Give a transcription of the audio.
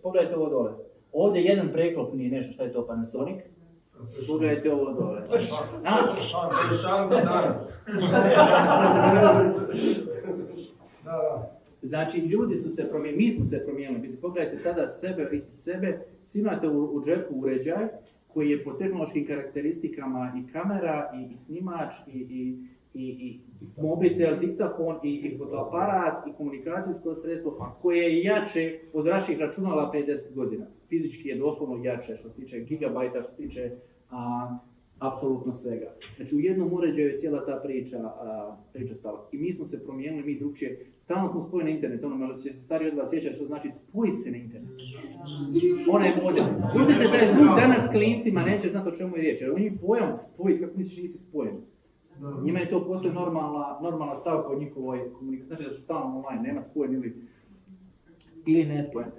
Pogledajte ovo dole. Ovdje jedan preklop nije nešto, šta je to Panasonic? Pogledajte ovo dole. Šan do danas. Znači, ljudi su se promijenili, mi smo se promijenili. Pogledajte sada sebe, ispred sebe, svi imate u džepu uređaj koji je po tehnološkim karakteristikama i kamera, i snimač, i mobitel, diktafon, i fotoaparat, i komunikacijsko sredstvo, koje je jače od vaših računala 50 godina. Fizički je doslovno jače što se tiče gigabajta, što se tiče apsolutno svega. Znači u jednom uređaju je cijela ta priča stala. I mi smo se promijenili, mi drugčije. Stalno smo spojeni na internet, možda će se stariji od vas sjećati što znači spojiti se na internet. Onaj model. Pustite da je zvuk danas klincima, neće znati o čemu je riječ. Jer on je pojam spojiti, kako misliš nisi spojen. Njima je to poslije normalna stavka u njihovoj komunikaciji. Znači da su stalno online, nema spojen ili ne spojen.